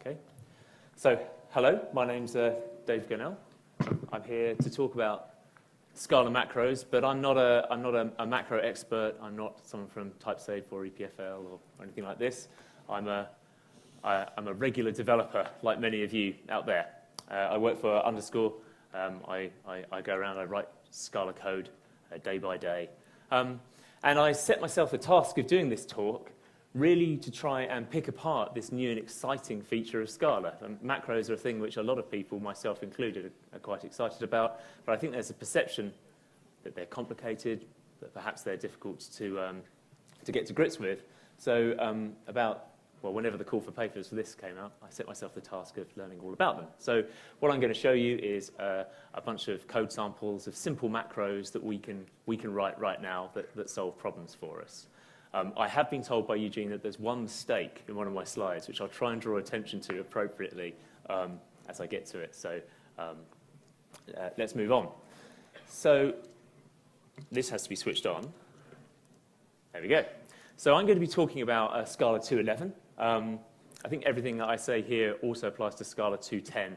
Okay. So, hello, my name's Dave Gurnell. I'm here to talk about Scala macros, but I'm not a macro expert. I'm not someone from TypeSafe or EPFL or anything like this. I'm a regular developer, like many of you out there. I work for Underscore. I go around, I write Scala code day by day. And I set myself the task of doing this talk really to try and pick apart this new and exciting feature of Scala. And macros are a thing which a lot of people, myself included, are quite excited about. But I think there's a perception that they're complicated, that perhaps they're difficult to get to grips with. So whenever the call for papers for this came out, I set myself the task of learning all about them. So what I'm going to show you is a bunch of code samples of simple macros that we can write right now that solve problems for us. I have been told by Eugene that there's one mistake in one of my slides, which I'll try and draw attention to appropriately as I get to it. So let's move on. So this has to be switched on. There we go. So I'm going to be talking about Scala 2.11. I think everything that I say here also applies to Scala 2.10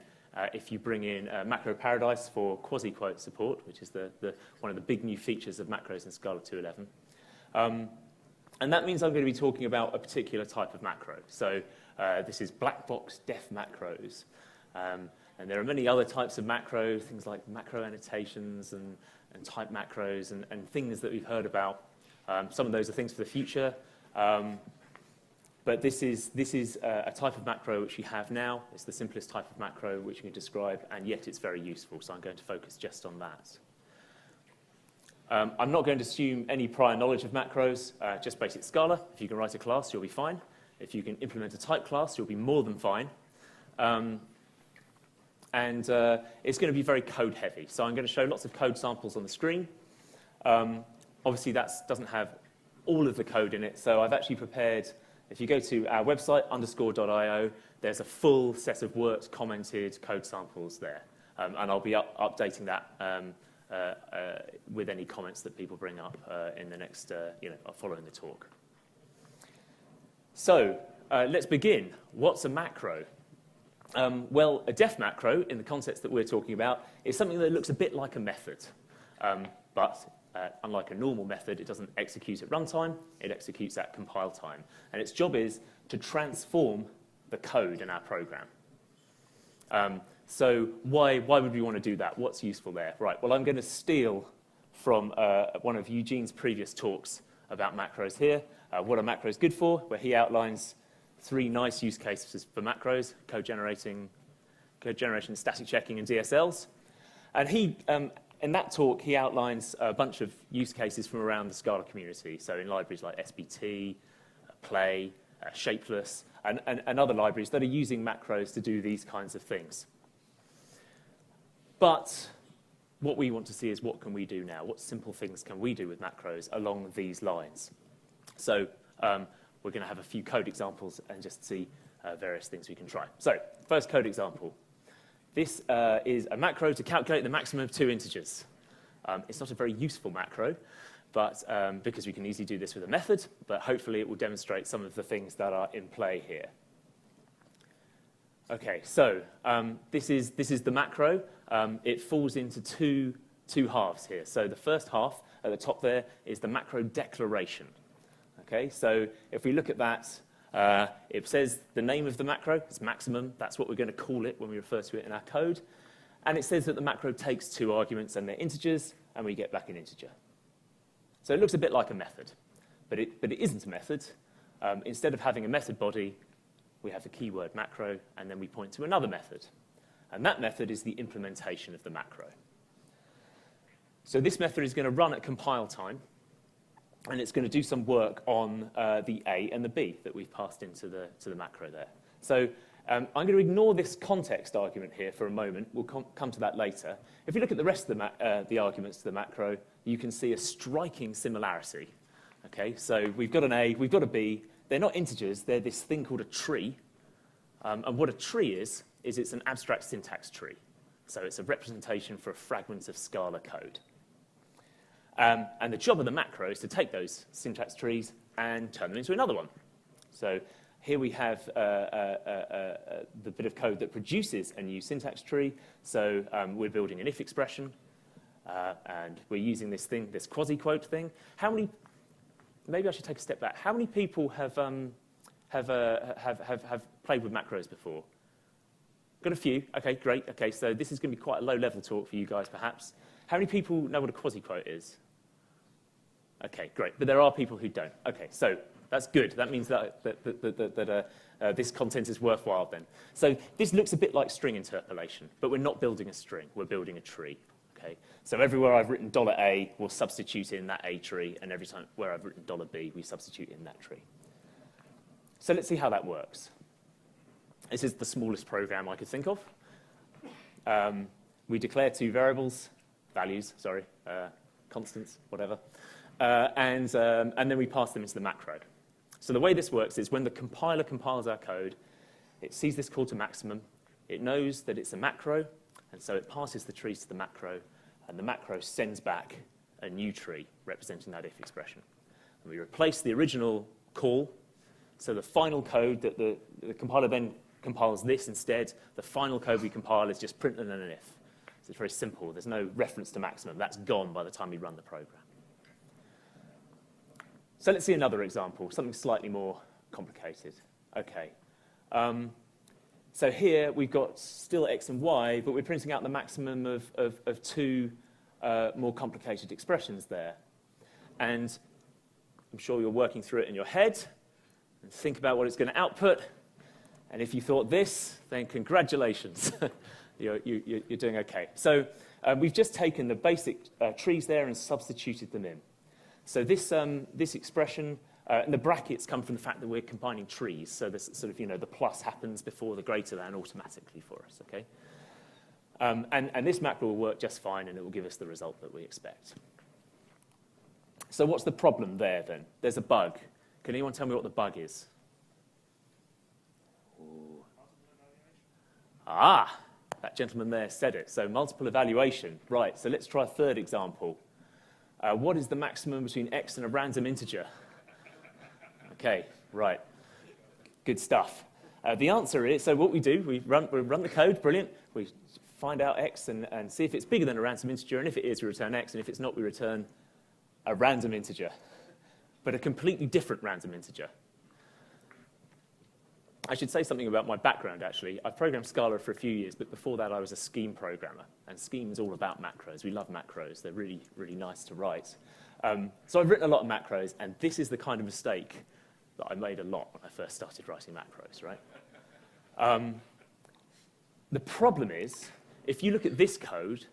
if you bring in macro paradise for Quasiquotes support, which is one of the big new features of macros in Scala 2.11. And that means I'm going to be talking about a particular type of macro. So this is black box def macros. And there are many other types of macros, things like macro annotations and type macros and things that we've heard about. Some of those are things for the future. But this is a type of macro which we have now. It's the simplest type of macro which we can describe, and yet it's very useful. So I'm going to focus just on that. I'm not going to assume any prior knowledge of macros, just basic Scala. If you can write a class, you'll be fine. If you can implement a type class, you'll be more than fine. And it's going to be very code heavy. So I'm going to show lots of code samples on the screen. Obviously, that doesn't have all of the code in it. So I've actually prepared, if you go to our website, underscore.io, there's a full set of worked, commented code samples there. And I'll be updating that with any comments that people bring up in the next, following the talk. So let's begin. What's a macro? Well, a def macro, in the context that we're talking about, is something that looks a bit like a method. But unlike a normal method, it doesn't execute at runtime. It executes at compile time. And its job is to transform the code in our program. So why would we want to do that? What's useful there? Right, well, I'm going to steal from one of Eugene's previous talks about macros here. What are macros good for? Where he outlines 3 nice use cases for macros: code generation, static checking, and DSLs. And in that talk, he outlines a bunch of use cases from around the Scala community. So in libraries like SBT, Play, Shapeless, and other libraries that are using macros to do these kinds of things. But what we want to see is what can we do now? What simple things can we do with macros along these lines? So we're going to have a few code examples and just see various things we can try. So first code example. This is a macro to calculate the maximum of 2 integers. It's not a very useful macro, but because we can easily do this with a method, but hopefully it will demonstrate some of the things that are in play here. Okay, so this is the macro. It falls into two halves here. So the first half at the top there is the macro declaration. Okay, so if we look at that, it says the name of the macro, it's maximum. That's what we're going to call it when we refer to it in our code. And it says that the macro takes 2 arguments and they're integers, and we get back an integer. So it looks a bit like a method, but it isn't a method. Instead of having a method body, we have the keyword macro, and then we point to another method. And that method is the implementation of the macro. So this method is going to run at compile time, and it's going to do some work on the A and the B that we've passed into the macro there. So I'm going to ignore this context argument here for a moment. We'll come to that later. If you look at the rest of the arguments to the macro, you can see a striking similarity. Okay, so we've got an A, we've got a B. They're not integers. They're this thing called a tree. And what a tree is it's an abstract syntax tree. So it's a representation for a fragment of Scala code. And the job of the macro is to take those syntax trees and turn them into another one. So here we have bit of code that produces a new syntax tree. So we're building an if expression, and we're using this thing, this quasiquote thing. How many? Maybe I should take a step back. How many people have played with macros before? Got a few. Okay, great. Okay, so this is going to be quite a low-level talk for you guys, perhaps. How many people know what a quasiquote is? Okay, great. But there are people who don't. Okay, so that's good. That means that this content is worthwhile then. So this looks a bit like string interpolation, but we're not building a string. We're building a tree. Okay, so everywhere I've written $A, we'll substitute in that A tree, and every time where I've written $B, we substitute in that tree. So let's see how that works. This is the smallest program I could think of. We declare two variables, constants, whatever, and then we pass them into the macro. So the way this works is when the compiler compiles our code, it sees this call to maximum, it knows that it's a macro, and so it passes the trees to the macro, and the macro sends back a new tree representing that if expression. And we replace the original call, so the final code that the compiler then compiles this instead. The final code we compile is just print and an if. So it's very simple. There's no reference to maximum. That's gone by the time we run the program. So let's see another example, something slightly more complicated. Okay. So here we've got still x and y, but we're printing out the maximum of two more complicated expressions there. And I'm sure you're working through it in your head and think about what it's going to output. And if you thought this, then congratulations. you're doing OK. So we've just taken the basic trees there and substituted them in. So this expression, and the brackets come from the fact that we're combining trees. So this sort of, the plus happens before the greater than automatically for us. Okay. And this macro will work just fine, and it will give us the result that we expect. So what's the problem there, then? There's a bug. Can anyone tell me what the bug is? Ah, that gentleman there said it. So multiple evaluation. Right, so let's try a third example. What is the maximum between x and a random integer? Okay, right. Good stuff. The answer is, so what we do, we run the code, brilliant. We find out x and see if it's bigger than a random integer, and if it is, we return x, and if it's not, we return a random integer, but a completely different random integer. I should say something about my background, actually. I've programmed Scala for a few years, but before that I was a scheme programmer. And scheme is all about macros. We love macros. They're really, really nice to write. So I've written a lot of macros, and this is the kind of mistake that I made a lot when I first started writing macros, right? The problem is, if you look at this code,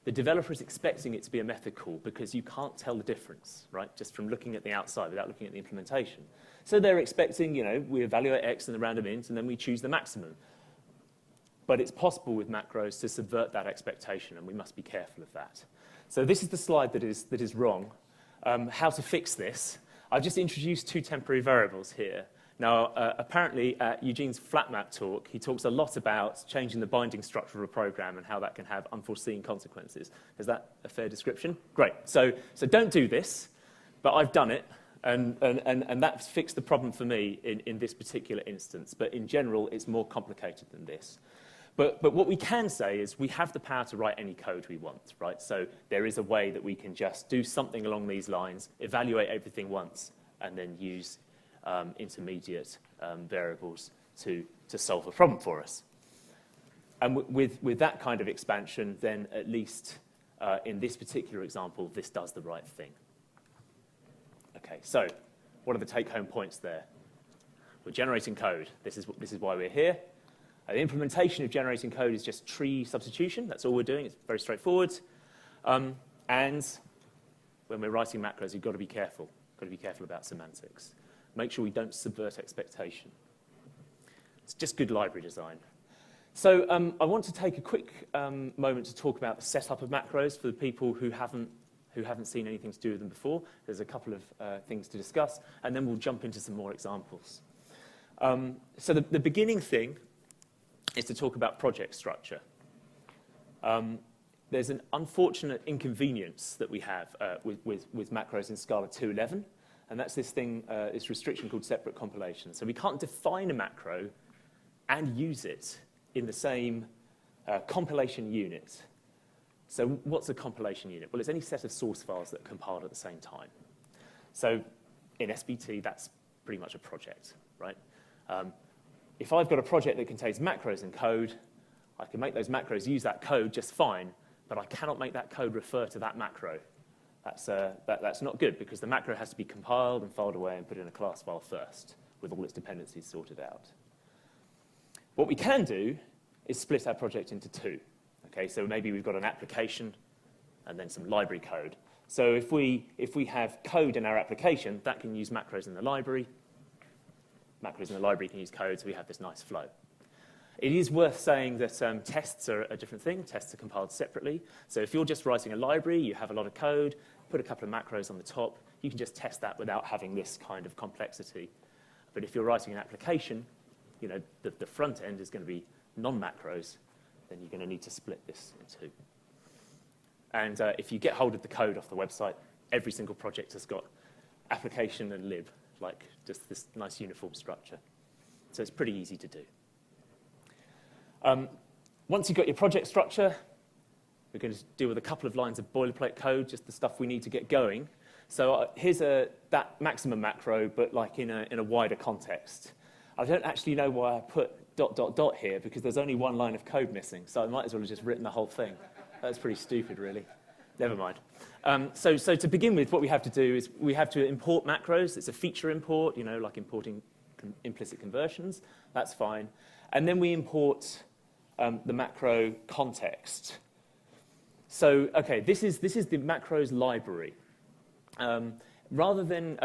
the developer is expecting it to be a method call because you can't tell the difference, right, just from looking at the outside without looking at the implementation. So they're expecting, we evaluate x in the random int, and then we choose the maximum. But it's possible with macros to subvert that expectation, and we must be careful of that. So this is the slide that is wrong. How to fix this? I've just introduced two temporary variables here. Now, apparently, at Eugene's FlatMap talk, he talks a lot about changing the binding structure of a program and how that can have unforeseen consequences. Is that a fair description? Great. So don't do this, but I've done it, and that's fixed the problem for me in this particular instance. But in general, it's more complicated than this. But what we can say is we have the power to write any code we want, right? So there is a way that we can just do something along these lines, evaluate everything once, and then use intermediate variables to solve a problem for us. And with that kind of expansion, then at least in this particular example, this does the right thing. Okay, so what are the take-home points there? We're generating code. This is why we're here. The implementation of generating code is just tree substitution. That's all we're doing. It's very straightforward. And when we're writing macros, you've got to be careful. Got to be careful about semantics. Make sure we don't subvert expectation. It's just good library design. So I want to take a quick moment to talk about the setup of macros for the people who haven't seen anything to do with them before. There's a couple of things to discuss, and then we'll jump into some more examples. So the beginning thing is to talk about project structure. There's an unfortunate inconvenience that we have with macros in Scala 2.11, and that's this restriction called separate compilation. So we can't define a macro and use it in the same compilation unit. So what's a compilation unit? Well, it's any set of source files that are compiled at the same time. So in SBT, that's pretty much a project, right? If I've got a project that contains macros and code, I can make those macros use that code just fine, but I cannot make that code refer to that macro. That's not good, because the macro has to be compiled and filed away and put in a class file first, with all its dependencies sorted out. What we can do is split our project into two. Okay, so maybe we've got an application and then some library code. So if we have code in our application, that can use macros in the library. Macros in the library can use code, so we have this nice flow. It is worth saying that tests are a different thing. Tests are compiled separately. So if you're just writing a library, you have a lot of code, put a couple of macros on the top, you can just test that without having this kind of complexity. But if you're writing an application, you know, the front end is going to be non-macros, then you're going to need to split this in two. And if you get hold of the code off the website, every single project has got application and lib, like just this nice uniform structure. So it's pretty easy to do. Once you've got your project structure, we're going to deal with a couple of lines of boilerplate code, just the stuff we need to get going. So here's that maximum macro, but like in a wider context. I don't actually know why I put ... here, because there's only one line of code missing, so I might as well have just written the whole thing. That's pretty stupid, really. Never mind. So to begin with, what we have to do is we have to import macros. It's a feature import, you know, like importing implicit conversions. That's fine. And then we import the macro context. So, okay, this is the macros library. Rather than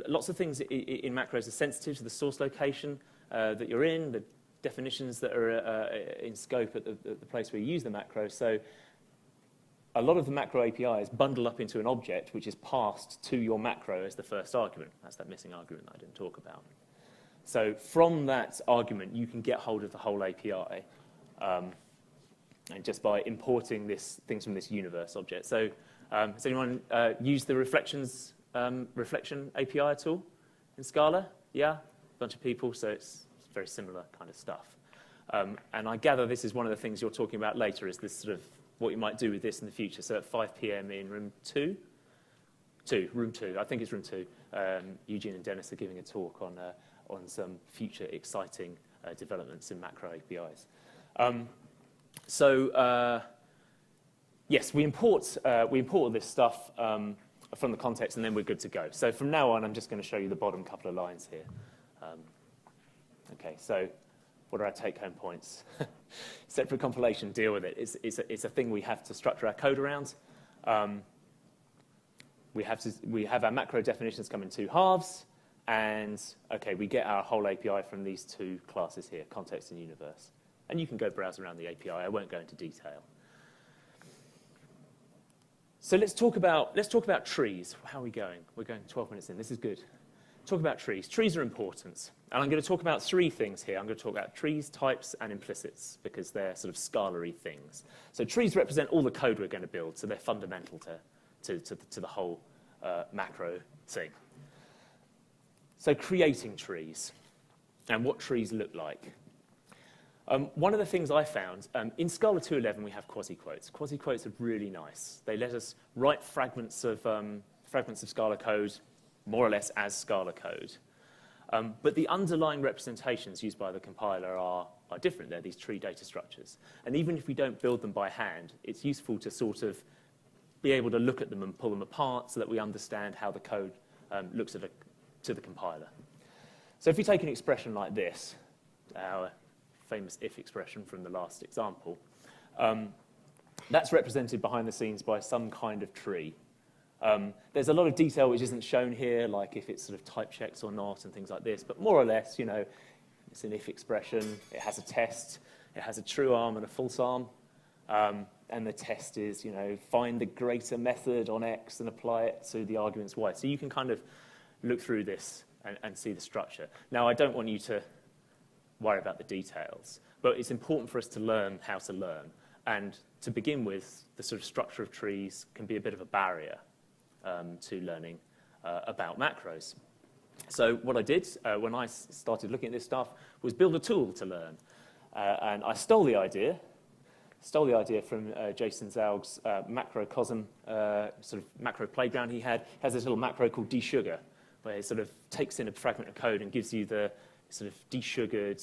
lots of things in macros are sensitive to the source location that you're in, the definitions that are in scope at the place where you use the macro. So a lot of the macro APIs bundle up into an object which is passed to your macro as the first argument. That's that missing argument that I didn't talk about. So from that argument, you can get hold of the whole API, and just by importing things from this universe object. So has anyone used the reflection API at all in Scala? Yeah? Bunch of people, so it's very similar kind of stuff. And I gather this is one of the things you're talking about later, is this sort of what you might do with this in the future. So at 5 p.m. in room 2, room 2, I think it's room 2, Eugene and Dennis are giving a talk on some future exciting developments in macro APIs. Yes, we import all this stuff from the context, and then we're good to go. So from now on, I'm just going to show you the bottom couple of lines here. Okay, so what are our take-home points? Separate compilation, deal with it. It's a thing we have to structure our code around. We have our macro definitions come in two halves, and okay, we get our whole API from these two classes here, context and universe. And you can go browse around the API. I won't go into detail. So let's talk about trees. How are we going? We're going 12 minutes in. This is good. Talk about trees. Trees are important. And I'm going to talk about three things here. I'm going to talk about trees, types, and implicits, because they're sort of Scala-y things. So trees represent all the code we're going to build, so they're fundamental to the whole macro thing. So creating trees, and what trees look like. One of the things I found, in Scala 2.11 we have Quasiquotes. Quasiquotes are really nice. They let us write fragments of Scala code more or less as Scala code. But the underlying representations used by the compiler are different. They're these tree data structures. And even if we don't build them by hand, it's useful to sort of be able to look at them and pull them apart so that we understand how the code looks to the compiler. So if we take an expression like this, our famous if expression from the last example, that's represented behind the scenes by some kind of tree. There's a lot of detail which isn't shown here, like if it's sort of type checked or not and things like this, but more or less, you know, it's an if expression, it has a test, it has a true arm and a false arm, and the test is, you know, find the greater method on X and apply it to the arguments Y. So you can kind of look through this and see the structure. Now, I don't want you to worry about the details, but it's important for us to learn how to learn. And to begin with, the sort of structure of trees can be a bit of a barrier to learning about macros. So what I did when I started looking at this stuff was build a tool to learn. And I stole the idea from Jason Zaug's macrocosm, sort of macro playground he had. He has this little macro called desugar, where it sort of takes in a fragment of code and gives you the sort of desugared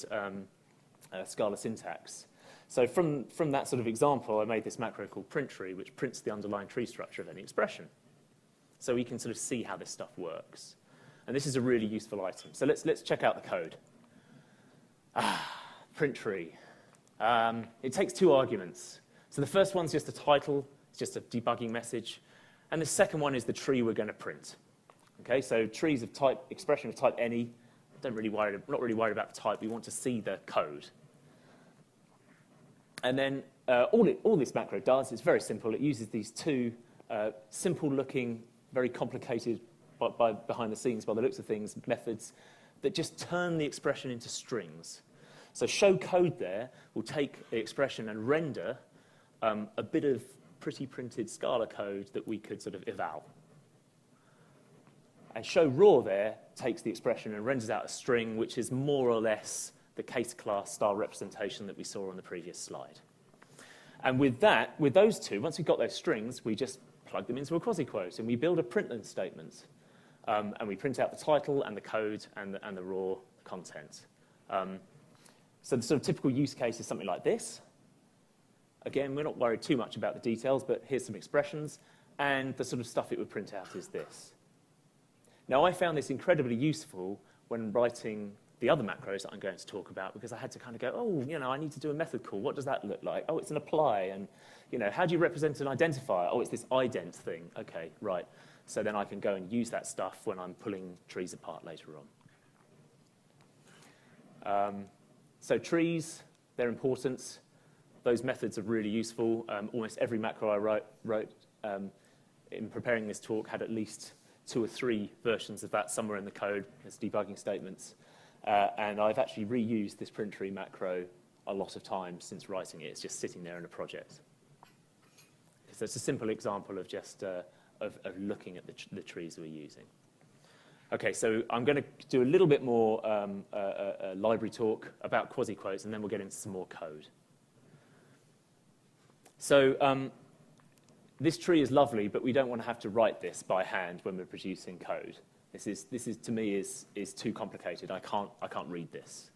Scala syntax. So from that sort of example, I made this macro called printTree, which prints the underlying tree structure of any expression. So we can sort of see how this stuff works. And this is a really useful item. So let's check out the code. printTree. It takes 2 arguments. So the first one's just a title. It's just a debugging message. And the second one is the tree we're going to print. Okay, so trees of type, expression of type any. Not really worried about the type. We want to see the code. And then all this macro does is very simple. It uses these 2 simple-looking, very complicated, behind the scenes, by the looks of things, methods that just turn the expression into strings. So show code there will take the expression and render a bit of pretty printed Scala code that we could sort of eval. And show raw there takes the expression and renders out a string, which is more or less the case class style representation that we saw on the previous slide. And with that, with those 2, once we've got those strings, we just plug them into a quasiquote, and we build a println statement. And we print out the title and the code and the raw content. So the sort of typical use case is something like this. Again, we're not worried too much about the details, but here's some expressions. And the sort of stuff it would print out is this. Now, I found this incredibly useful when writing the other macros that I'm going to talk about, because I had to kind of go, oh, I need to do a method call. What does that look like? Oh, it's an apply. And, how do you represent an identifier? Oh, it's this ident thing. OK, right. So then I can go and use that stuff when I'm pulling trees apart later on. So trees, their importance. Those methods are really useful. Almost every macro I wrote in preparing this talk had at least 2 or 3 versions of that somewhere in the code as debugging statements. And I've actually reused this printTree macro a lot of times since writing it. It's just sitting there in a project. So it's a simple example of just of looking at the trees we're using. OK, so I'm going to do a little bit more library talk about quasiquotes, and then we'll get into some more code. So this tree is lovely, but we don't want to have to write this by hand when we're producing code. This is to me is too complicated. I can't read this.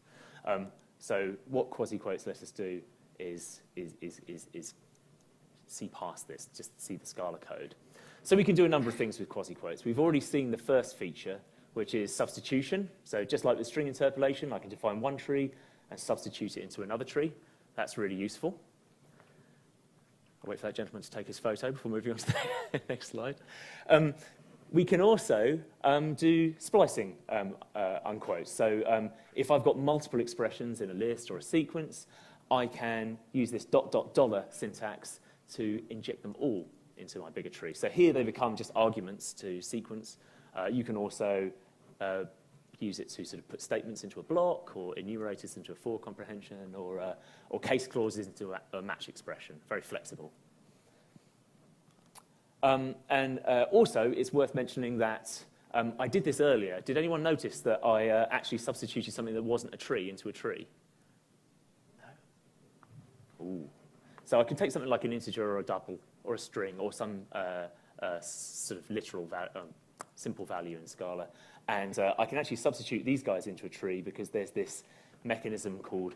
So what quasiquotes let us do is see past this, just see the Scala code. So we can do a number of things with quasiquotes. We've already seen the first feature, which is substitution. So just like with string interpolation, I can define one tree and substitute it into another tree. That's really useful. I'll wait for that gentleman to take his photo before moving on to the next slide. We can also do splicing unquotes. So if I've got multiple expressions in a list or a sequence, I can use this ... syntax to inject them all into my bigger tree. So here they become just arguments to sequence. You can also use it to sort of put statements into a block, or enumerators into a for comprehension, or case clauses into a match expression. Very flexible. And also, it's worth mentioning that I did this earlier. Did anyone notice that I actually substituted something that wasn't a tree into a tree? No? Ooh. So I can take something like an integer or a double or a string or some sort of literal simple value in Scala, and I can actually substitute these guys into a tree because there's this mechanism called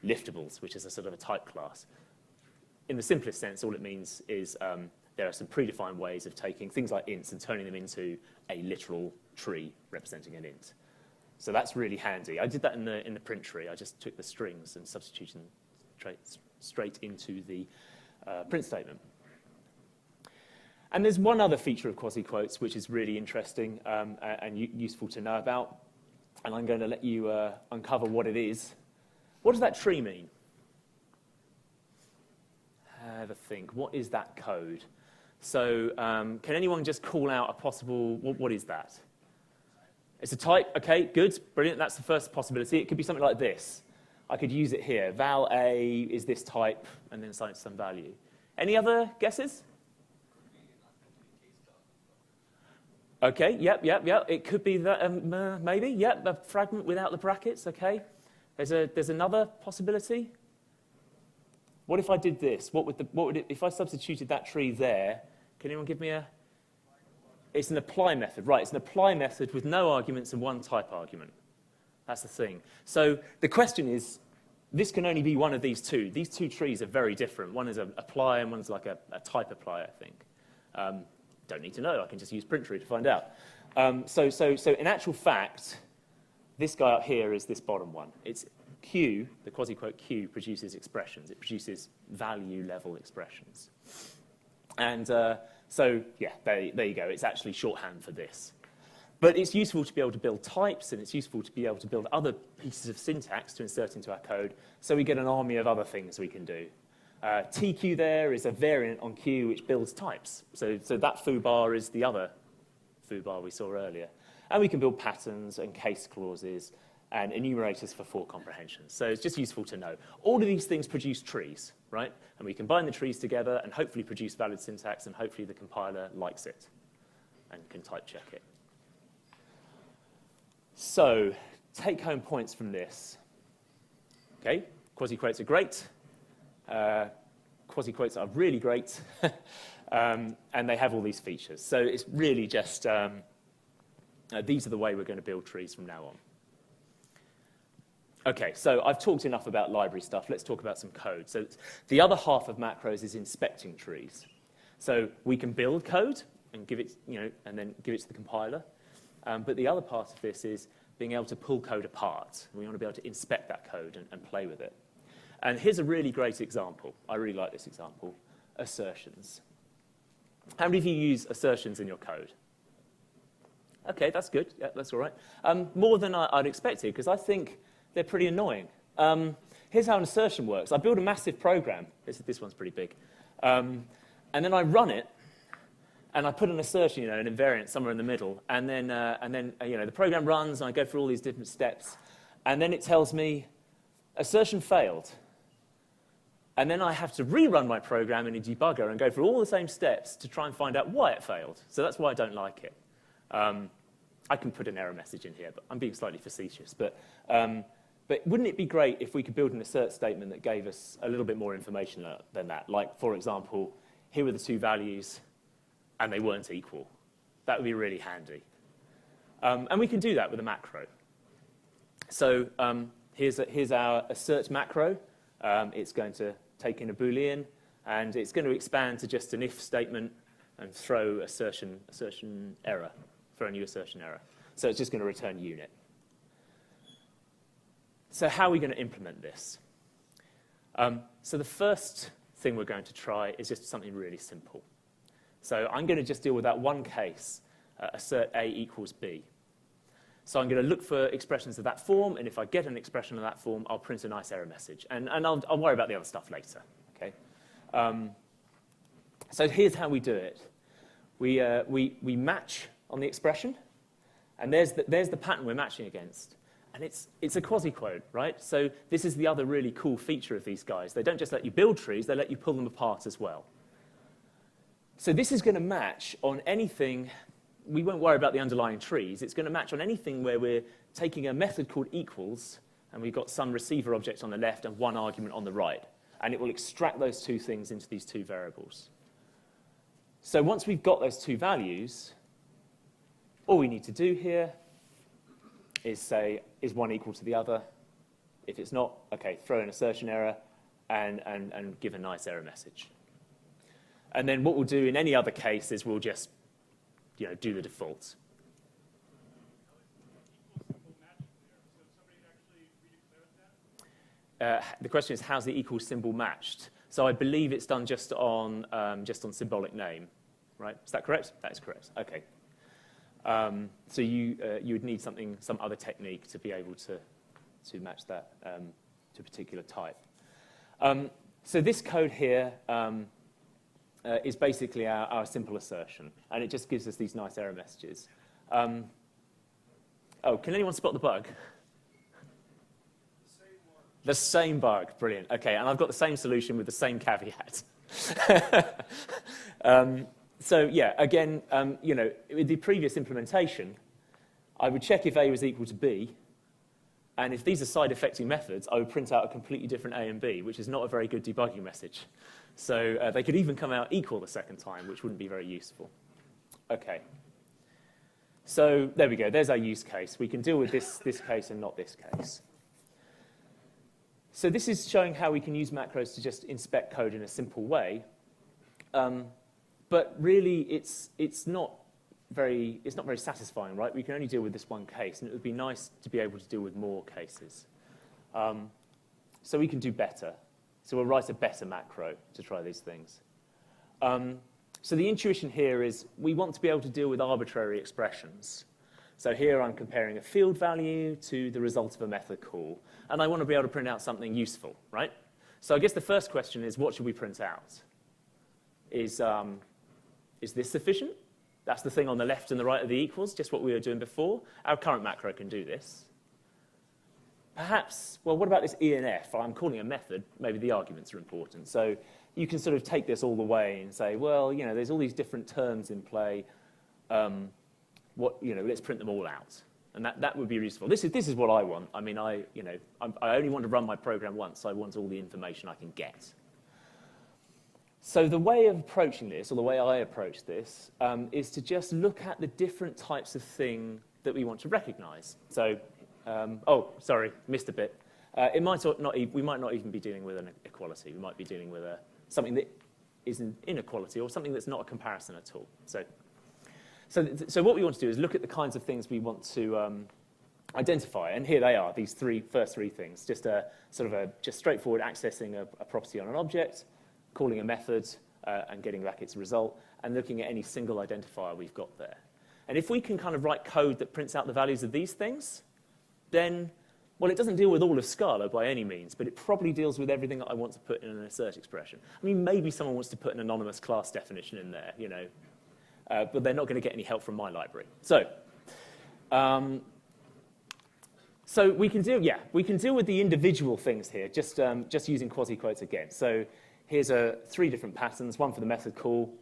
liftables, which is a sort of a type class. In the simplest sense, all it means is there are some predefined ways of taking things like ints and turning them into a literal tree representing an int. So that's really handy. I did that in the print tree. I just took the strings and substituted them straight into the print statement. And there's one other feature of quasiquotes which is really interesting and useful to know about. And I'm going to let you uncover what it is. What does that tree mean? Have a think. What is that code? So can anyone just call out a possible, what is that? It's a type. OK, good, brilliant. That's the first possibility. It could be something like this. I could use it here. Val A is this type, and then assign some value. Any other guesses? Okay, yep. It could be that, maybe, yep, a fragment without the brackets, okay. There's another possibility. What if I did this? If I substituted that tree there, can anyone give me a... It's an apply method, right. It's an apply method with no arguments and one type argument. That's the thing. So the question is, this can only be one of these two. These two trees are very different. One is an apply and one's like a type apply, I think. Don't need to know. I can just use print tree to find out. So in actual fact, this guy up here is this bottom one. It's Q, the quasi-quote Q, produces expressions. It produces value-level expressions. And so, yeah, there you go. It's actually shorthand for this. But it's useful to be able to build types, and it's useful to be able to build other pieces of syntax to insert into our code, so we get an army of other things we can do. TQ there is a variant on Q which builds types. So that foo bar is the other foo bar we saw earlier. And we can build patterns and case clauses and enumerators for for comprehension. So it's just useful to know. All of these things produce trees, right? And we combine the trees together and hopefully produce valid syntax, and hopefully the compiler likes it and can type check it. So take-home points from this. Okay, quasi-quotes are great. Quasi-quotes are really great. And they have all these features. So it's really just, these are the way we're going to build trees from now on. Okay, so I've talked enough about library stuff. Let's talk about some code. So the other half of macros is inspecting trees. So we can build code and give it, and then give it to the compiler. But the other part of this is being able to pull code apart. We want to be able to inspect that code and play with it. And here's a really great example. I really like this example. Assertions. How many of you use assertions in your code? Okay, that's good. Yeah, that's all right. More than I'd expected, because I think they're pretty annoying. Here's how an assertion works. I build a massive program. This one's pretty big. And then I run it, and I put an assertion, an invariant somewhere in the middle. And then the program runs, and I go through all these different steps. And then it tells me, assertion failed. And then I have to rerun my program in a debugger and go through all the same steps to try and find out why it failed. So that's why I don't like it. I can put an error message in here, but I'm being slightly facetious. But wouldn't it be great if we could build an assert statement that gave us a little bit more information than that? Like, for example, here were the two values, and they weren't equal. That would be really handy. And we can do that with a macro. So here's our assert macro. It's going to take in a Boolean, and it's going to expand to just an if statement and throw assertion error, throw a new assertion error. So it's just going to return unit. So how are we going to implement this? So the first thing we're going to try is just something really simple. So I'm going to just deal with that one case, assert A equals B. So I'm going to look for expressions of that form, and if I get an expression of that form, I'll print a nice error message. And I'll worry about the other stuff later. Okay? So here's how we do it. We match on the expression, and there's the pattern we're matching against. And it's a quasi-quote, right? So this is the other really cool feature of these guys. They don't just let you build trees, they let you pull them apart as well. So this is going to match on anything. We won't worry about the underlying trees. It's going to match on anything where we're taking a method called equals, and we've got some receiver object on the left and one argument on the right. And it will extract those two things into these two variables. So once we've got those two values, all we need to do here is say, is one equal to the other? If it's not, okay, throw an assertion error and give a nice error message. And then what we'll do in any other case is we'll just do the default. The question is, how's the equal symbol matched? So I believe it's done just on symbolic name, right? Is that correct? That is correct. Okay. So you would need some other technique to be able to match that to a particular type. So this code here is basically our simple assertion, and it just gives us these nice error messages. Can anyone spot the bug? The same bug, brilliant. Okay, and I've got the same solution with the same caveat. So yeah, again, you know, with the previous implementation, I would check if A was equal to B, and if these are side-effecting methods, I would print out a completely different A and B, which is not a very good debugging message. So they could even come out equal the second time, which wouldn't be very useful. Okay. So there we go. There's our use case. We can deal with this case and not this case. So this is showing how we can use macros to just inspect code in a simple way. But really, it's not very satisfying, right? We can only deal with this one case, and it would be nice to be able to deal with more cases. So we can do better. So we'll write a better macro to try these things. So the intuition here is we want to be able to deal with arbitrary expressions. So here I'm comparing a field value to the result of a method call, and I want to be able to print out something useful, right? So I guess the first question is, what should we print out? Is this sufficient? That's the thing on the left and the right of the equals, just what we were doing before. Our current macro can do this. Perhaps, well, what about this E and F? I'm calling a method. Maybe the arguments are important. So you can sort of take this all the way and say, well, you know, there's all these different terms in play. Let's print them all out. And that would be useful. This is what I want. I mean, I only want to run my program once. So I want all the information I can get. So the way of approaching this, or the way I approach this, is to just look at the different types of thing that we want to recognize. So, oh, sorry, missed a bit. We might not even be dealing with an equality. We might be dealing with something that is an inequality or something that's not a comparison at all. So what we want to do is look at the kinds of things we want to identify. And here they are, these first three things. Just a sort of just straightforward accessing a property on an object, calling a method and getting back its result, and looking at any single identifier we've got there. And if we can kind of write code that prints out the values of these things, then, well, it doesn't deal with all of Scala by any means, but it probably deals with everything that I want to put in an assert expression. I mean, maybe someone wants to put an anonymous class definition in there, you know, but they're not going to get any help from my library. So we can deal with the individual things here, just using quasi-quotes again. So here's three different patterns, one for the method call.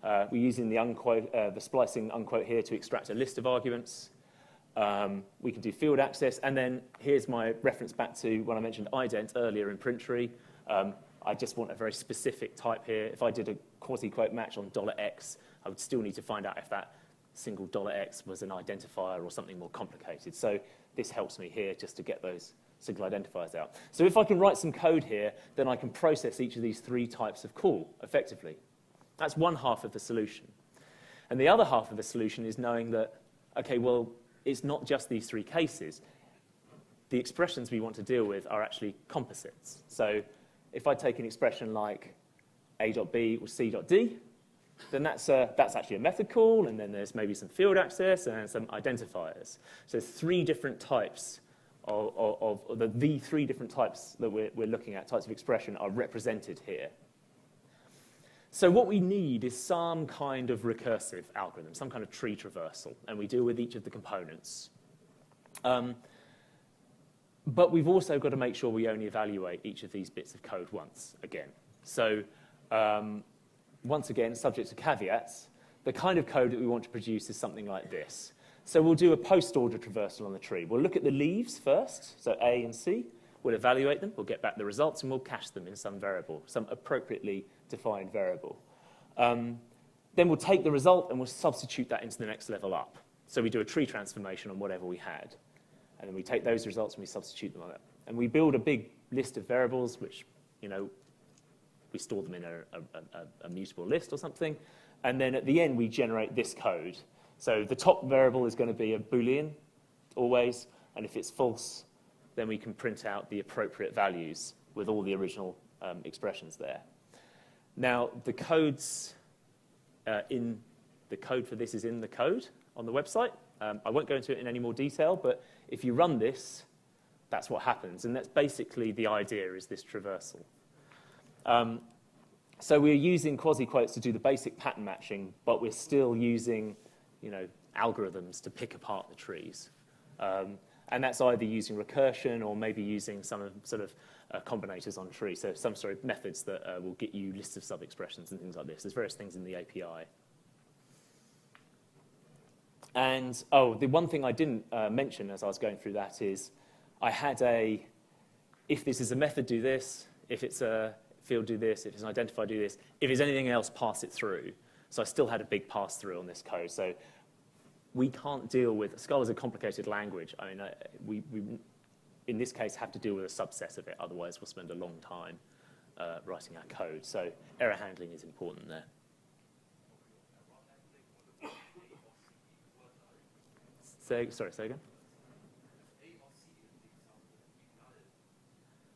We're using the splicing unquote here to extract a list of arguments. We can do field access, and then here's my reference back to when I mentioned ident earlier in print tree. I just want a very specific type here. If I did a quasi-quote match on $X, I would still need to find out if that single $X was an identifier or something more complicated. So this helps me here just to get those single identifiers out. So if I can write some code here, then I can process each of these three types of call effectively. That's one half of the solution. And the other half of the solution is knowing that, okay, well, it's not just these three cases. The expressions we want to deal with are actually composites. So if I take an expression like a.b equals c.d, then that's actually a method call, and then there's maybe some field access and some identifiers. So three different types of the three different types that we're looking at, types of expression, are represented here. So what we need is some kind of recursive algorithm, some kind of tree traversal, and we deal with each of the components. But we've also got to make sure we only evaluate each of these bits of code once again. So once again, subject to caveats, the kind of code that we want to produce is something like this. So we'll do a post-order traversal on the tree. We'll look at the leaves first, so A and C. We'll evaluate them, we'll get back the results, and we'll cache them in some variable, some appropriately defined variable. Then we'll take the result and we'll substitute that into the next level up. So we do a tree transformation on whatever we had. And then we take those results and we substitute them on it. And we build a big list of variables, which, you know, we store them in a mutable list or something. And then at the end, we generate this code. So the top variable is going to be a Boolean, always. And if it's false, then we can print out the appropriate values with all the original expressions there. Now, the codes the code for this is in the code on the website. I won't go into it in any more detail, but if you run this, that's what happens. And that's basically the idea, is this traversal. So we're using Quasiquotes to do the basic pattern matching, but we're still using, you know, algorithms to pick apart the trees. And that's either using recursion or maybe using some sort of combinators on tree. So some sort of methods that will get you lists of sub-expressions and things like this. There's various things in the API. And, oh, the one thing I didn't mention as I was going through that is I had a, if this is a method, do this. If it's a field, do this. If it's an identifier, do this. If it's anything else, pass it through. So I still had a big pass-through on this code. So we can't deal with, Scala is a complicated language. I mean, we in this case, have to deal with a subset of it. Otherwise, we'll spend a long time writing our code. So error handling is important there. Sorry, say again?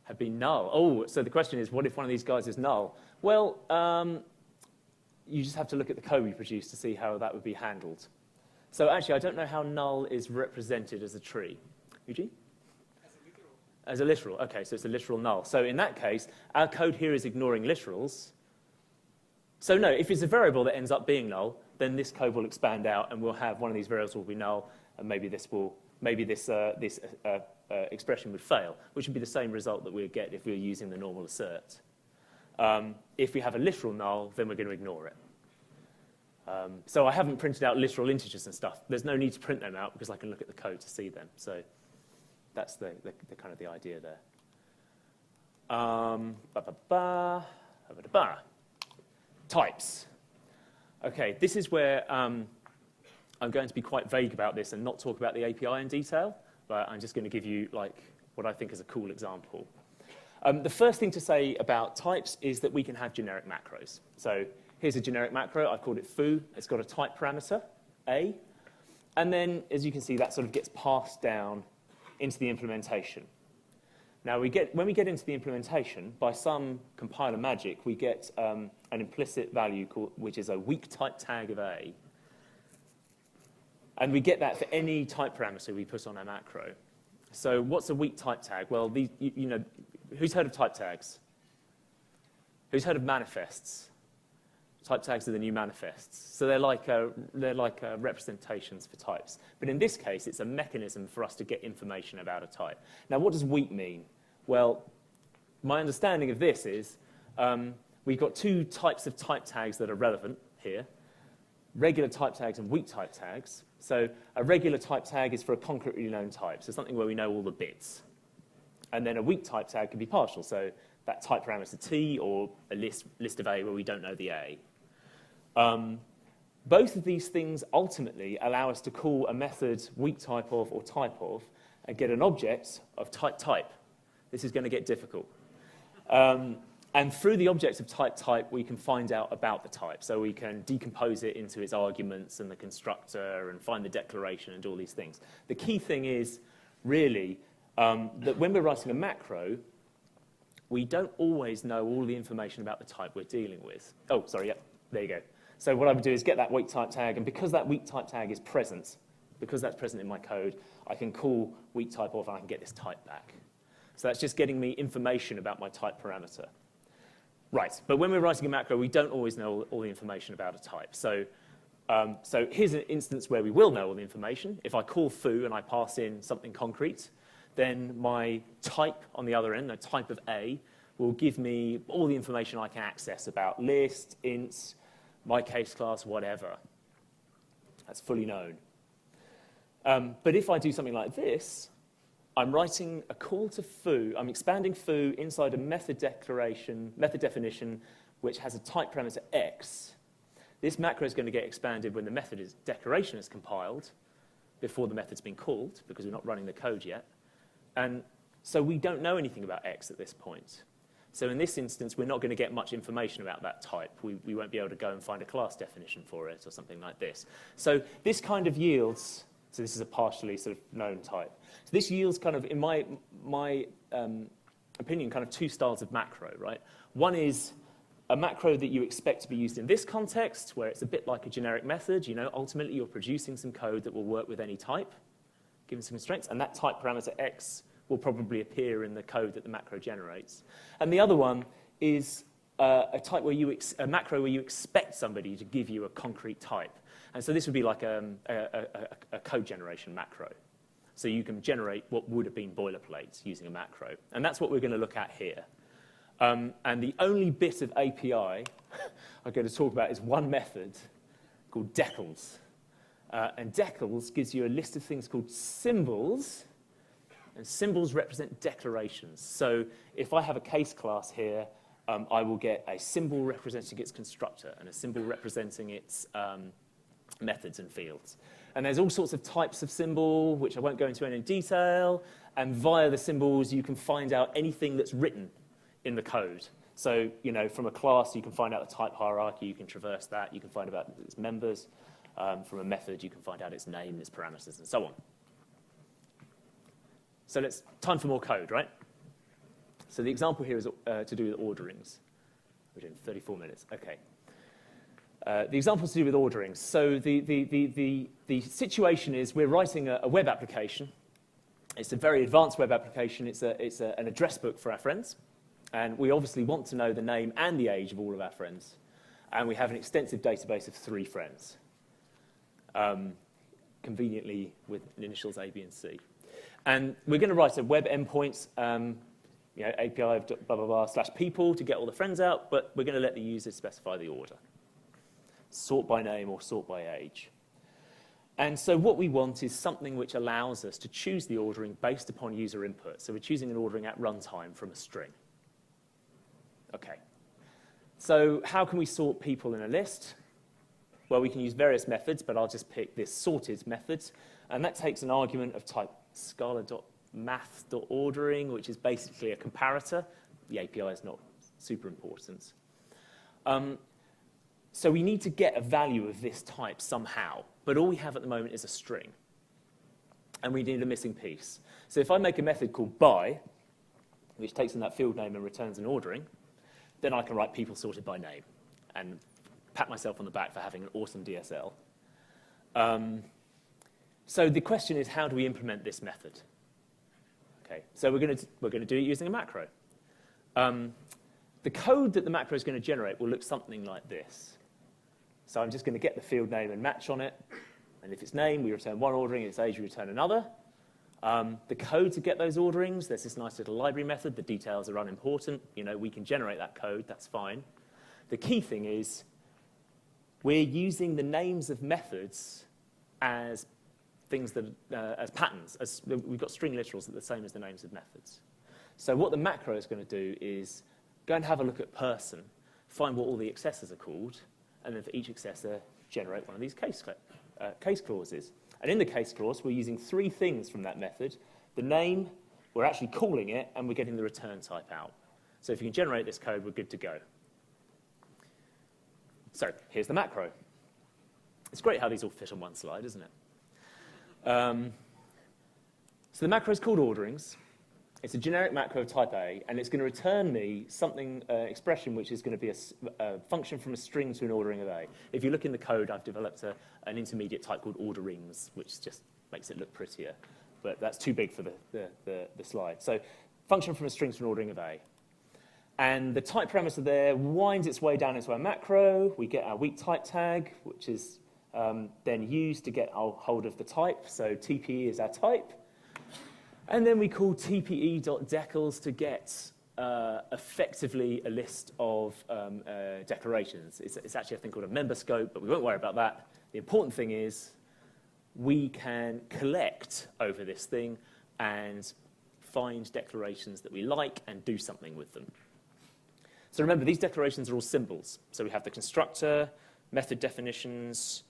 Have been null. Oh, so the question is, what if one of these guys is null? Well, you just have to look at the code we produced to see how that would be handled. So actually, I don't know how null is represented as a tree. Eugene? As a literal. Okay, so it's a literal null. So in that case, our code here is ignoring literals. So no, if it's a variable that ends up being null, then this code will expand out, and we'll have one of these variables will be null, and maybe this expression would fail, which would be the same result that we would get if we were using the normal assert. If we have a literal null, then we're going to ignore it. So I haven't printed out literal integers and stuff. There's no need to print them out because I can look at the code to see them. So that's the kind of the idea there. Types. Okay, this is where I'm going to be quite vague about this and not talk about the API in detail, but I'm just going to give you like what I think is a cool example. The first thing to say about types is that we can have generic macros. So here's a generic macro. I've called it foo. It's got a type parameter, a. And then, as you can see, that sort of gets passed down into the implementation. Now, when we get into the implementation, by some compiler magic, we get an implicit value which is a weak type tag of a. And we get that for any type parameter we put on our macro. So what's a weak type tag? Well, you know, who's heard of type tags? Who's heard of manifests? Type tags are the new manifests. So they're like representations for types. But in this case, it's a mechanism for us to get information about a type. Now, what does weak mean? Well, my understanding of this is we've got two types of type tags that are relevant here, regular type tags and weak type tags. So a regular type tag is for a concretely known type, so something where we know all the bits. And then a weak type tag can be partial, so that type parameter t or a list of a where we don't know the a. Both of these things ultimately allow us to call a method weak type of or type of and get an object of type. This is going to get difficult. And through the object of type, we can find out about the type. So we can decompose it into its arguments and the constructor and find the declaration and do all these things. The key thing is really that when we're writing a macro, we don't always know all the information about the type we're dealing with. Oh, sorry, yep, there you go. So what I would do is get that weak type tag, and because that weak type tag is present, because that's present in my code, I can call weak type of and I can get this type back. So that's just getting me information about my type parameter. Right, but when we're writing a macro, we don't always know all the information about a type. So here's an instance where we will know all the information. If I call foo and I pass in something concrete, then my type on the other end, the type of A, will give me all the information I can access about list, ints, my case class, whatever. That's fully known. But if I do something like this, I'm writing a call to foo. I'm expanding foo inside a method definition, which has a type parameter x. This macro is going to get expanded when the declaration is compiled, before the method's been called, because we're not running the code yet. And so we don't know anything about x at this point. So in this instance, we're not going to get much information about that type. We won't be able to go and find a class definition for it or something like this. So this kind of yields, so this is a partially sort of known type. So this yields kind of, in my opinion, kind of two styles of macro, right? One is a macro that you expect to be used in this context, where it's a bit like a generic method. You know, ultimately, you're producing some code that will work with any type, given some constraints, and that type parameter x will probably appear in the code that the macro generates. And the other one is a macro where you expect somebody to give you a concrete type. And so this would be like a code generation macro. So you can generate what would have been boilerplate using a macro. And that's what we're going to look at here. And the only bit of API I'm going to talk about is one method called decals. And decals gives you a list of things called symbols, and symbols represent declarations. So if I have a case class here, I will get a symbol representing its constructor and a symbol representing its methods and fields. And there's all sorts of types of symbol, which I won't go into in detail, and via the symbols you can find out anything that's written in the code. So, you know, from a class you can find out the type hierarchy, you can traverse that, you can find out its members. From a method you can find out its name, its parameters, and so on. So time for more code, right? So the example here is to do with orderings. We're doing 34 minutes, okay. The example is to do with orderings. So the situation is we're writing a web application. It's a very advanced web application. It's an address book for our friends. And we obviously want to know the name and the age of all of our friends. And we have an extensive database of 3 friends, conveniently with initials A, B, and C. And we're going to write a web endpoint, you know, API of blah, blah, blah, /people to get all the friends out, but we're going to let the user specify the order. Sort by name or sort by age. And so what we want is something which allows us to choose the ordering based upon user input. So we're choosing an ordering at runtime from a string. Okay. So how can we sort people in a list? Well, we can use various methods, but I'll just pick this sorted method. And that takes an argument of type scala.math.ordering, which is basically a comparator. The API is not super important. So we need to get a value of this type somehow. But all we have at the moment is a string. And we need a missing piece. So if I make a method called by, which takes in that field name and returns an ordering, then I can write people sorted by name and pat myself on the back for having an awesome DSL. So the question is, how do we implement this method? Okay, so we're going to do it using a macro. The code that the macro is going to generate will look something like this. So I'm just going to get the field name and match on it. And if it's name, we return one ordering. If it's age, we return another. The code to get those orderings, there's this nice little library method. The details are unimportant. You know, we can generate that code. That's fine. The key thing is we're using the names of methods as things that as patterns. We've got string literals that are the same as the names of methods. So what the macro is going to do is go and have a look at person, find what all the accessors are called, and then for each accessor, generate one of these case clauses. And in the case clause, we're using 3 things from that method. The name, we're actually calling it, and we're getting the return type out. So if you can generate this code, we're good to go. So here's the macro. It's great how these all fit on one slide, isn't it? So the macro is called orderings. It's a generic macro of type A, and it's going to return me something, expression, which is going to be a function from a string to an ordering of A. If you look in the code, I've developed an intermediate type called orderings, which just makes it look prettier. But that's too big for the slide. So function from a string to an ordering of A. And the type parameter there winds its way down into our macro. We get our weak type tag, which is then used to get our hold of the type. So TPE is our type. And then we call tpe.decals to get effectively a list of declarations. It's actually a thing called a member scope, but we won't worry about that. The important thing is we can collect over this thing and find declarations that we like and do something with them. So remember, these declarations are all symbols. So we have the constructor, method definitions,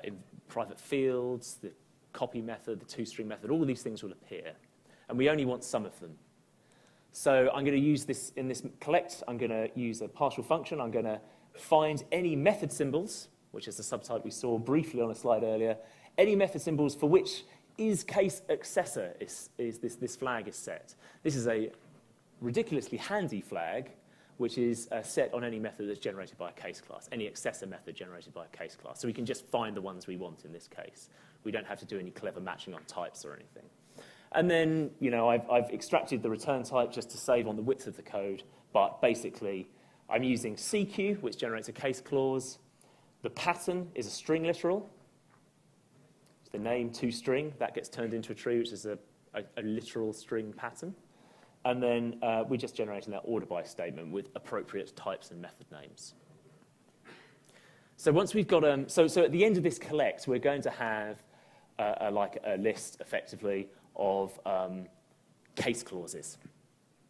in private fields, the copy method, the toString method, all of these things will appear. And we only want some of them. So I'm going to use this in this collect. I'm going to use a partial function. I'm going to find any method symbols, which is the subtype we saw briefly on a slide earlier, any method symbols for which is case accessor is this flag is set. This is a ridiculously handy flag, which is set on any method that's generated by a case class, any accessor method generated by a case class. So we can just find the ones we want in this case. We don't have to do any clever matching on types or anything. And then, you know, I've extracted the return type just to save on the width of the code. But basically, I'm using CQ, which generates a case clause. The pattern is a string literal. It's the name toString. That gets turned into a tree, which is a literal string pattern. And then we're just generating that order by statement with appropriate types and method names. So once we've got, so at the end of this collect, we're going to have like a list, effectively, of case clauses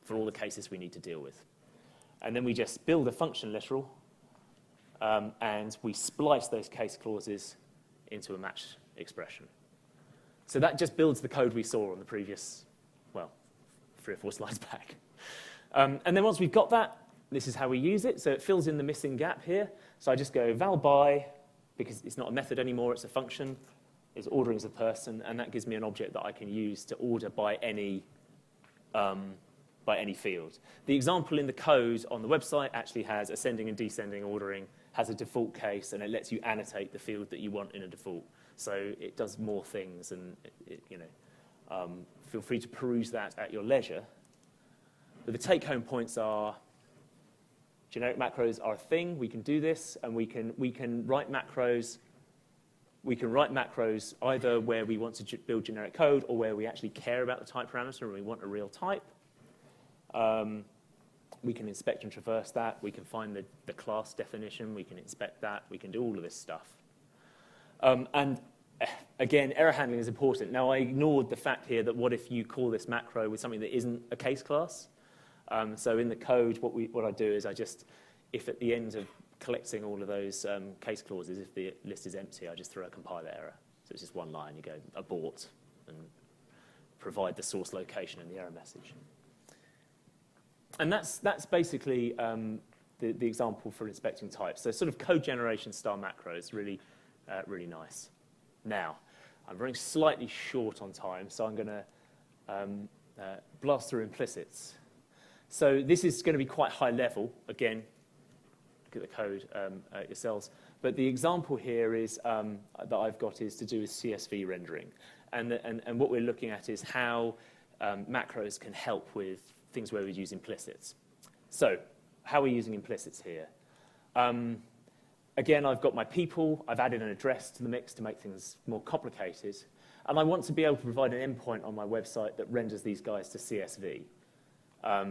for all the cases we need to deal with. And then we just build a function literal, and we splice those case clauses into a match expression. So that just builds the code we saw on the previous, well, 3 or 4 slides back. And then once we've got that, this is how we use it. So it fills in the missing gap here. So I just go val by, because it's not a method anymore, it's a function. It's ordering as a person, and that gives me an object that I can use to order by any field. The example in the code on the website actually has ascending and descending ordering, has a default case, and it lets you annotate the field that you want in a default. So it does more things, and feel free to peruse that at your leisure. But the take-home points are generic macros are a thing. We can do this, and we can write macros. We can write macros either where we want to build generic code or where we actually care about the type parameter and we want a real type. We can inspect and traverse that. We can find the class definition. We can inspect that. We can do all of this stuff. And again, error handling is important. Now, I ignored the fact here that what if you call this macro with something that isn't a case class? So in the code, what I do is if at the end of collecting all of those case clauses, if the list is empty, I just throw a compiler error. So it's just one line. You go abort and provide the source location and the error message. And that's basically the example for inspecting types. So sort of code generation style macros, really, really nice. Now, I'm running slightly short on time, so I'm going to blast through implicits. So this is going to be quite high level. Again, look at the code yourselves. But the example here is that I've got is to do with CSV rendering. And what we're looking at is how macros can help with things where we use implicits. So how are we using implicits here? Again, I've got my people. I've added an address to the mix to make things more complicated. And I want to be able to provide an endpoint on my website that renders these guys to CSV.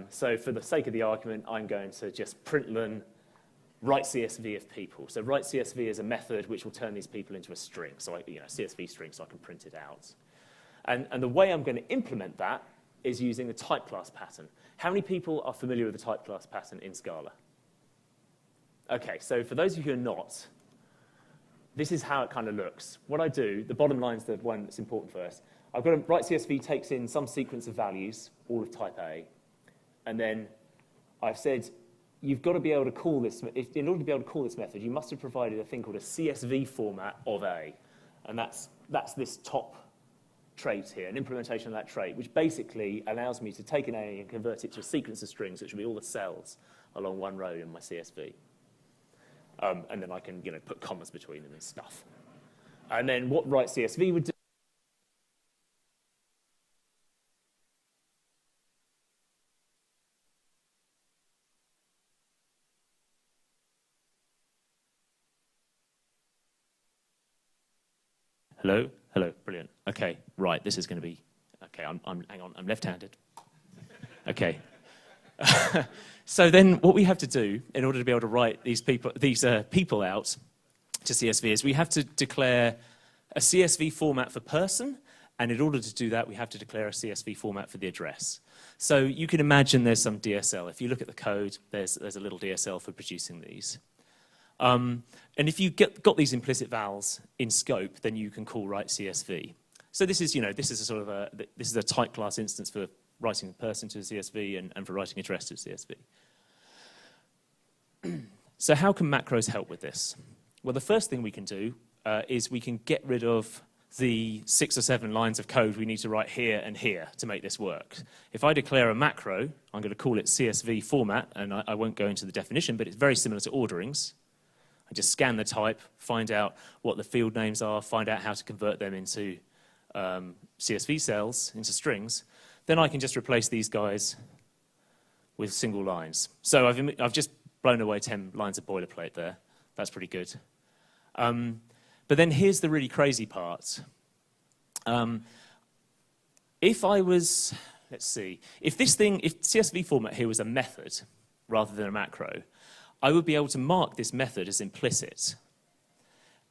So for the sake of the argument, I'm going to just println write CSV of people. So write CSV is a method which will turn these people into a string, so CSV string, so I can print it out. And the way I'm going to implement that is using the type class pattern. How many people are familiar with the type class pattern in Scala? Okay, so for those of you who are not, this is how it kind of looks. What I do, the bottom line is the one that's important first. I've got to write CSV takes in some sequence of values, all of type A, and then I've said you've got to be able to call this, in order to be able to call this method, you must have provided a thing called a CSV format of A. And that's this top trait here, an implementation of that trait, which basically allows me to take an A and convert it to a sequence of strings, which will be all the cells along one row in my CSV. And then I can put commas between them and stuff. And then what write CSV would do, Hello? Hello, brilliant. Okay, right, this is going to be, okay, hang on, I'm left-handed. Okay. So then what we have to do in order to be able to write these people out to CSV is we have to declare a CSV format for person, and in order to do that, we have to declare a CSV format for the address. So you can imagine there's some DSL. If you look at the code, there's a little DSL for producing these. And if you got these implicit vals in scope, then you can call write CSV. So this is, this is a sort of this is a type class instance for writing a person to a CSV and for writing address to a CSV. So how can macros help with this? Well, the first thing we can do is we can get rid of the 6 or 7 lines of code we need to write here and here to make this work. If I declare a macro, I'm going to call it CSV format, and I won't go into the definition, but it's very similar to orderings. I just scan the type, find out what the field names are, find out how to convert them into CSV cells, into strings. Then I can just replace these guys with single lines. So I've just blown away 10 lines of boilerplate there. That's pretty good. But then here's the really crazy part. If I was, let's see, if CSV format here was a method rather than a macro, I would be able to mark this method as implicit.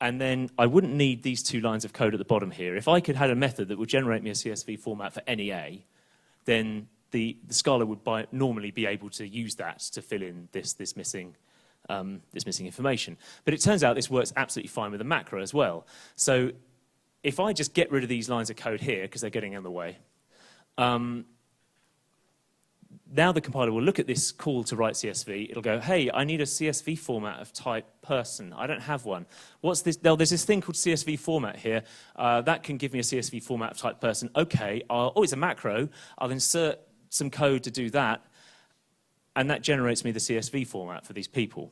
And then I wouldn't need these 2 lines of code at the bottom here. If I could have a method that would generate me a CSV format for NEA, then the Scala would normally be able to use that to fill in this missing information. But it turns out this works absolutely fine with a macro as well. So if I just get rid of these lines of code here, because they're getting in the way, now the compiler will look at this call to write CSV. It'll go, hey, I need a CSV format of type person. I don't have one. What's this? There's this thing called CSV format here. That can give me a CSV format of type person. OK, it's a macro. I'll insert some code to do that. And that generates me the CSV format for these people.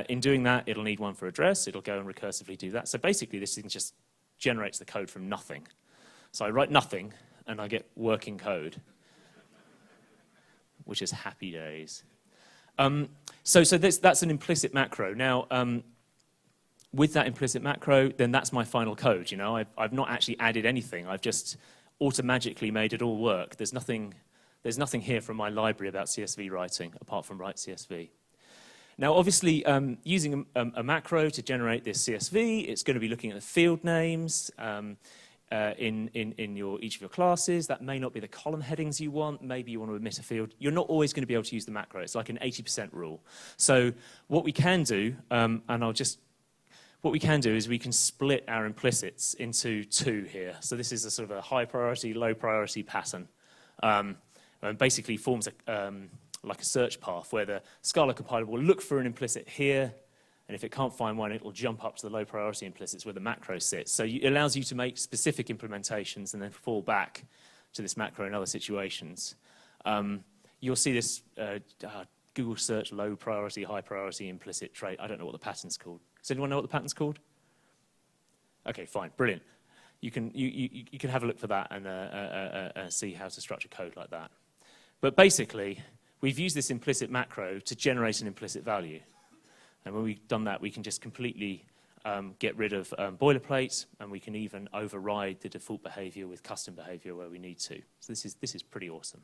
In doing that, it'll need one for address. It'll go and recursively do that. So basically, this thing just generates the code from nothing. So I write nothing, and I get working code, which is happy days. So that's an implicit macro. Now, with that implicit macro, then that's my final code. You know, I've not actually added anything. I've just automagically made it all work. There's nothing here from my library about CSV writing, apart from write CSV. Now, obviously, using a macro to generate this CSV, it's going to be looking at the field names in each of your classes. That may not be the column headings you want. Maybe you want to omit a field. You're not always going to be able to use the macro. It's like an 80% rule. So what we can do, what we can do is we can split our implicits into 2 here. So this is a sort of a high priority, low priority pattern. And basically forms like a search path where the Scala compiler will look for an implicit here, and if it can't find one, it'll jump up to the low priority implicits where the macro sits. So it allows you to make specific implementations and then fall back to this macro in other situations. You'll see this Google search low priority, high priority implicit trait. I don't know what the pattern's called. Does anyone know what the pattern's called? Okay, fine, brilliant. You can have a look for that and see how to structure code like that. But basically, we've used this implicit macro to generate an implicit value. And when we've done that, we can just completely get rid of boilerplate, and we can even override the default behavior with custom behavior where we need to. So this is pretty awesome.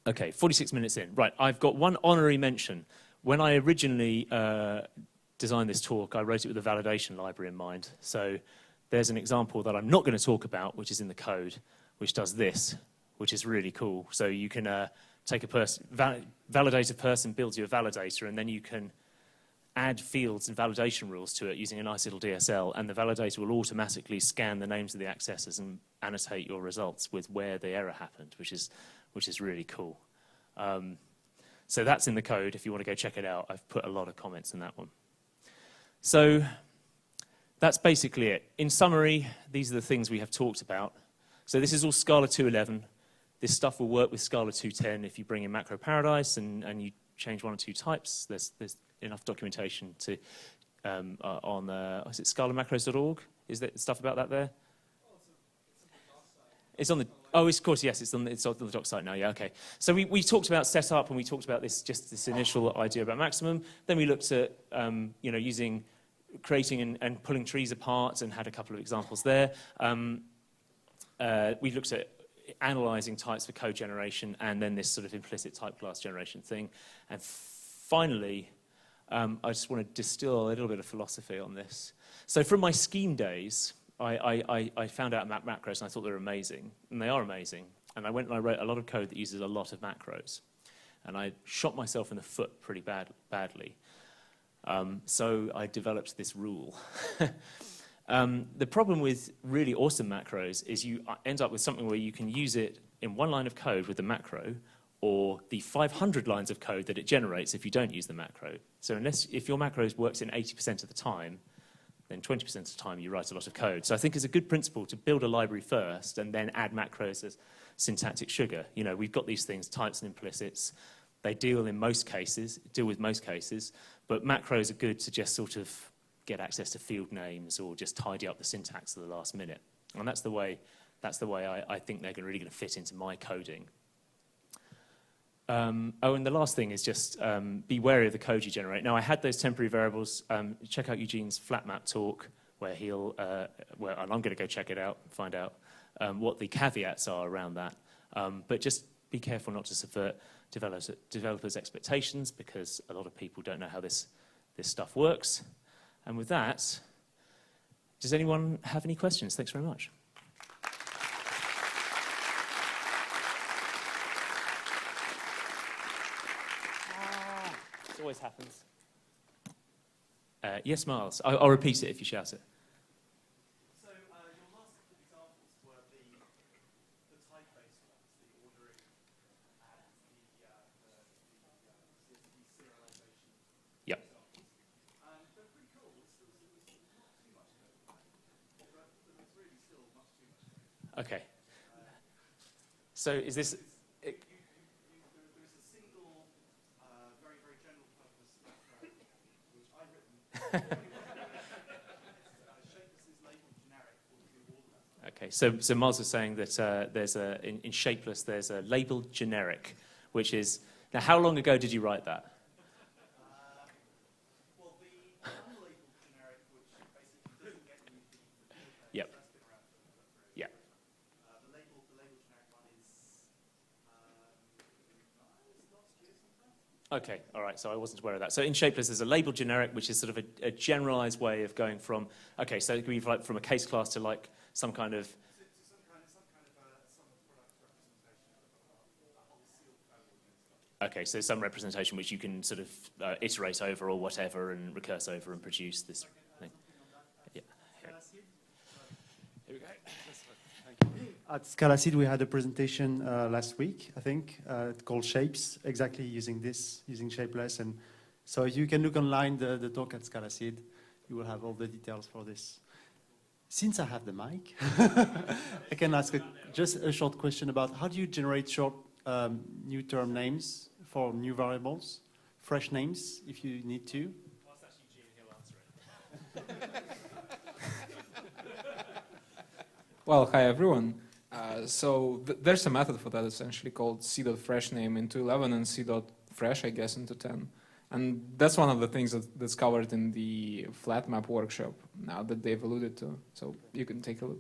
Okay, 46 minutes in. Right, I've got one honorary mention. When I originally designed this talk, I wrote it with a validation library in mind. So there's an example that I'm not going to talk about, which is in the code, which does this, which is really cool. So you can take a person, validate a person, builds you a validator, and then you can add fields and validation rules to it using a nice little DSL, and the validator will automatically scan the names of the accessors and annotate your results with where the error happened, which is really cool. So that's in the code. If you want to go check it out, I've put a lot of comments in that one. So that's basically it. In summary, these are the things we have talked about. So this is all Scala 2.11. This stuff will work with Scala 2.10 if you bring in macro paradise and you change 1 or 2 types. There's enough documentation to on is it scalamacros.org? Is there stuff about that there? It's on the of course, yes, it's on the doc site now. Yeah, okay. So we talked about setup, and we talked about this initial idea about maximum. Then we looked at using creating and pulling trees apart, and had a couple of examples there. We looked at analyzing types for code generation, and then this sort of implicit type class generation thing. And finally, I just want to distill a little bit of philosophy on this. So from my scheme days, I found out about macros, and I thought they were amazing, and they are amazing. And I went and I wrote a lot of code that uses a lot of macros, and I shot myself in the foot pretty badly. So I developed this rule. The problem with really awesome macros is you end up with something where you can use it in 1 line of code with the macro, or the 500 lines of code that it generates if you don't use the macro. So if your macros works in 80% of the time, then 20% of the time you write a lot of code. So I think it's a good principle to build a library first and then add macros as syntactic sugar. You know, we've got these things, types and implicits. They deal with most cases, but macros are good to just sort of get access to field names or just tidy up the syntax at the last minute. And that's the way I think they're really going to fit into my coding. And the last thing is just be wary of the code you generate. Now, I had those temporary variables. Check out Eugene's flat map talk, where and I'm going to go check it out and find out what the caveats are around that. But just be careful not to subvert developers' expectations, because a lot of people don't know how this stuff works. And with that, does anyone have any questions? Thanks very much. It always happens. Yes, Miles. I'll repeat it if you shout it. So your last couple of examples were the type-based ones, the ordering and the serialization. Yep. They're pretty cool. It's still not too much code, but it's really still much too much code. Okay. So is this... There is a single, very, very general purpose macro, which I've written. Shapeless is labeled generic, will do all of that. Okay, so Miles was saying that there's in Shapeless there's a labeled generic, which is... Now, how long ago did you write that? Well, the unlabeled generic, which basically doesn't get any of the Yep. that's been around for Yeah. the labeled generic one is last year sometime. Okay, all right, so I wasn't aware of that. So in Shapeless, there's a labeled generic, which is sort of a generalized way of going from, okay, so it could be like from a case class to like some kind of... To some kind of sum of products representation of a whole sealed code. Okay, so some representation which you can sort of iterate over or whatever and recurse over and produce this thing. Yeah. Here we go. At ScalaSeed, we had a presentation last week, I think, called Shapes, exactly using Shapeless. And so you can look online, the talk at ScalaSeed. You will have all the details for this. Since I have the mic, I can ask just a short question about how do you generate short new term names for new variables, fresh names, if you need to? Whilst that's Eugene, he'll answer it. Well, hi everyone. So there's a method for that essentially called c.freshname into 11 and c.fresh, I guess, into 10. And that's one of the things that's covered in the flat map workshop now that they've alluded to. So you can take a look.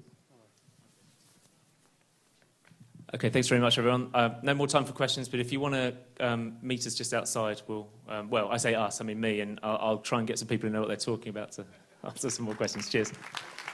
Okay, thanks very much, everyone. No more time for questions, but if you want to meet us just outside, we'll, well, I say us, I mean me, and I'll try and get some people who know what they're talking about to answer some more questions. Cheers.